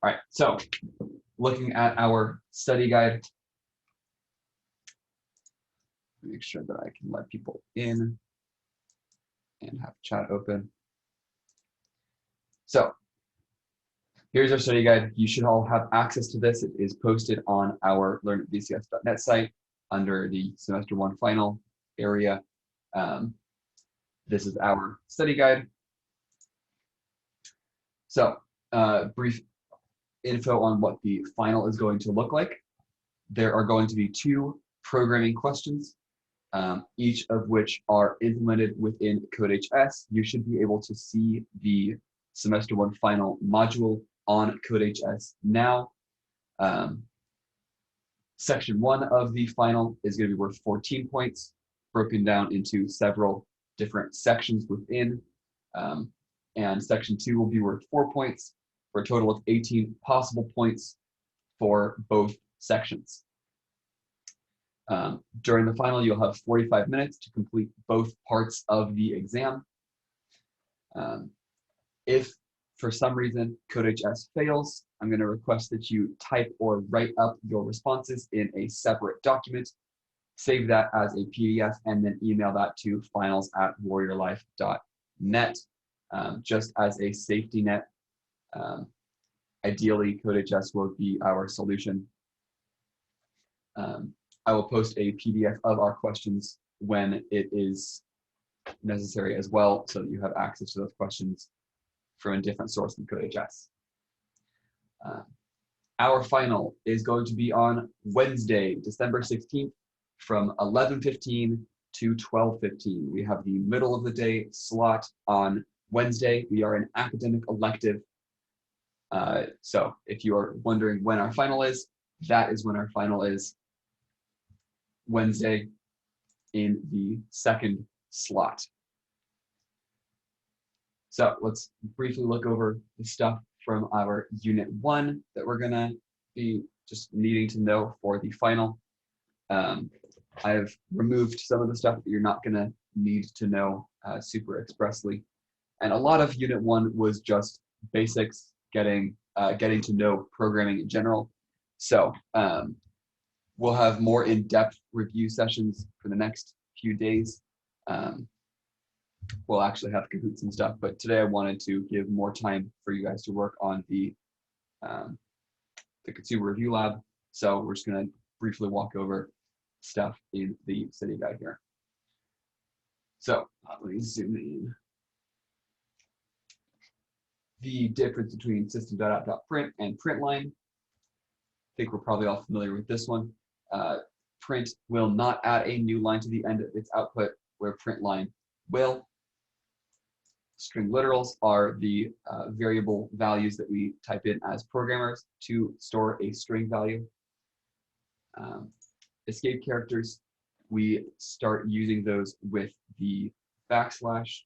All right, so looking at our study guide, make sure that I can let people in and have chat open. So here's our study guide. You should all have access to this. It is posted on our learn@vcs.net site under the semester 1 final area. This is our study guide. So brief info on what the final is going to look like. There are going to be 2 programming questions, each of which are implemented within CodeHS. You should be able to see the semester 1 final module on CodeHS now. Section 1 of the final is going to be worth 14 points, broken down into several different sections within. And section 2 will be worth 4 points, for a total of 18 possible points for both sections. During the final, you'll have 45 minutes to complete both parts of the exam. If for some reason CodeHS fails, I'm going to request that you type or write up your responses in a separate document, save that as a PDF, and then email that to finals@warriorlife.net, just as a safety net. Ideally, CodeHS will be our solution. I will post a PDF of our questions when it is necessary as well, so that you have access to those questions from a different source than CodeHS. Our final is going to be on Wednesday, December 16th, from 11:15 to 12:15. We have the middle of the day slot on Wednesday. We are an academic elective. So if you are wondering when our final is, that is when our final is, Wednesday in the 2nd slot. So let's briefly look over the stuff from our Unit 1 that we're gonna be just needing to know for the final. I've removed some of the stuff that you're not gonna need to know super expressly. And a lot of Unit 1 was just basics, getting to know programming in general. So we'll have more in-depth review sessions for the next few days. We'll actually have Kahoots and stuff, but today I wanted to give more time for you guys to work on the Consumer Review Lab. So we're just going to briefly walk over stuff in the study guide here. So let me zoom in. The difference between system.out.print and printline. I think we're probably all familiar with this one. Print will not add a new line to the end of its output, where printline will. String literals are the variable values that we type in as programmers to store a string value. Escape characters, we start using those with the backslash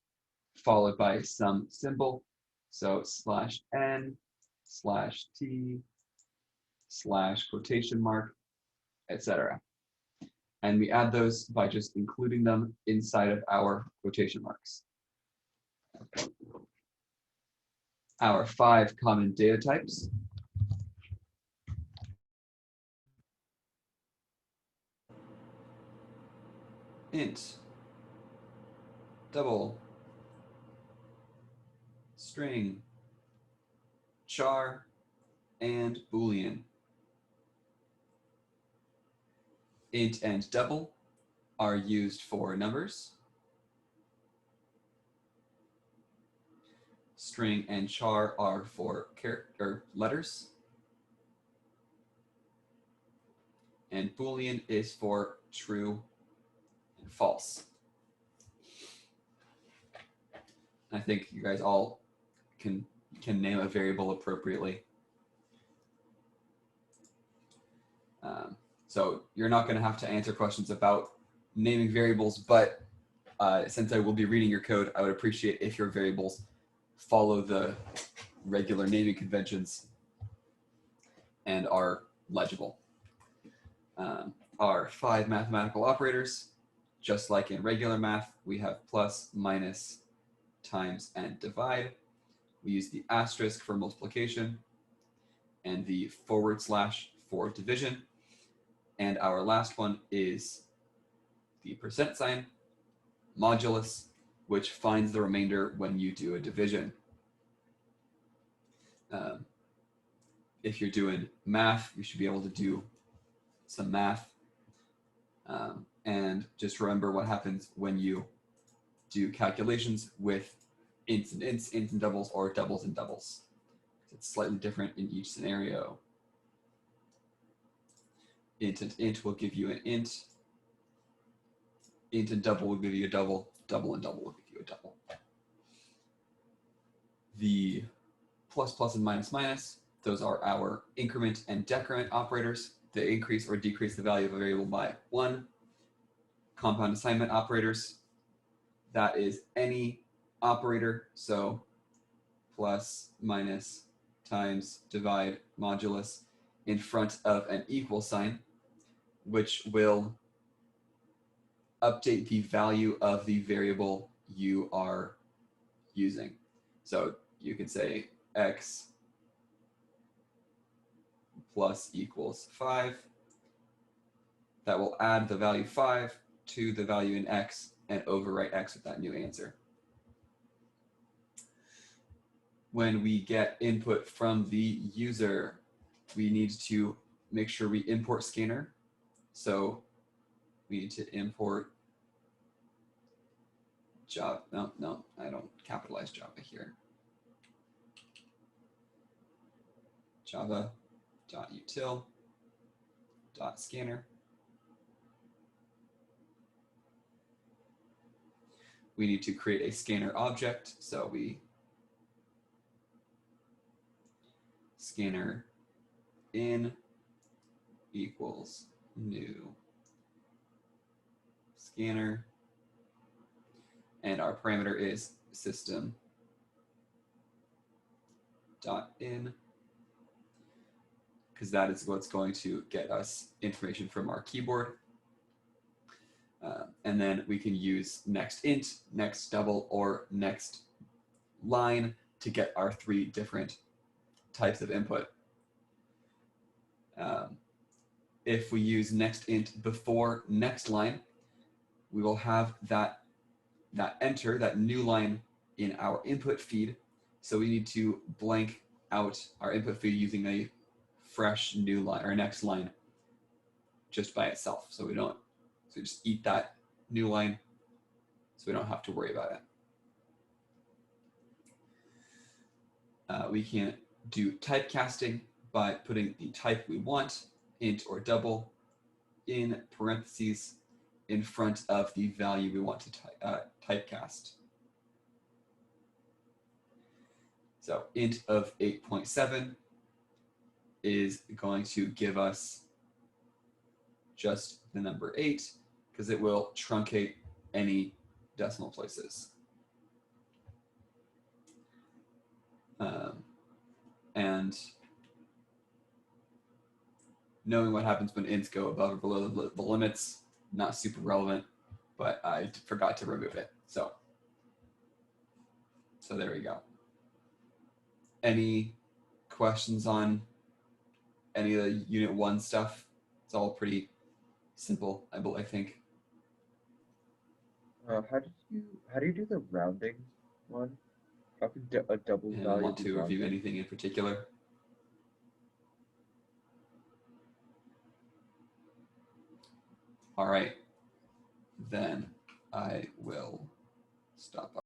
followed by some symbol. So /n/t/ quotation mark, etc. And we add those by just including them inside of our quotation marks. Our 5 common data types. Int, double, string, char, and Boolean. Int and double are used for numbers. String and char are for letters. And Boolean is for true and false. I think you guys all can name a variable appropriately. So you're not going to have to answer questions about naming variables, but since I will be reading your code, I would appreciate if your variables follow the regular naming conventions and are legible. Our 5 mathematical operators, just like in regular math, we have plus, minus, times, and divide. We use the asterisk for multiplication. and the / for division. And our last one is the %, modulus, which finds the remainder when you do a division. If you're doing math, you should be able to do some math. And just remember what happens when you do calculations with ints and ints, ints and doubles, or doubles and doubles. It's slightly different in each scenario. Int and int will give you an int. Int and double will give you a double. Double and double will give you a double. The plus and minus, those are our increment and decrement operators. They increase or decrease the value of a variable by 1. Compound assignment operators, that is any operator, so plus, minus, times, divide, modulus, in front of an equal sign, which will update the value of the variable you are using. So you could say x plus equals 5. That will add the value 5 to the value in x and overwrite x with that new answer. When we get input from the user, we need to make sure we import scanner. So we need to import Java. No, I don't capitalize Java here. Java.util.scanner. We need to create a scanner object. So we scanner in equals new scanner. And our parameter is system.in, because that is what's going to get us information from our keyboard. And then we can use next int, next double, or next line to get our 3 different types of input. If we use next int before next line, we will have that enter, that new line, in our input feed. So we need to blank out our input feed using a fresh new line or next line just by itself. So we just eat that new line so we don't have to worry about it. We can do typecasting by putting the type we want, int or double, in parentheses in front of the value we want to typecast. So int of 8.7 is going to give us just the number 8 because it will truncate any decimal places. And knowing what happens when ints go above or below the limits, not super relevant, but I forgot to remove it. So there we go. Any questions on any of the Unit 1 stuff? It's all pretty simple, I think. How do you do the rounding one? How can a double And value want be to review rounded? anything in particular? All right, then I will stop.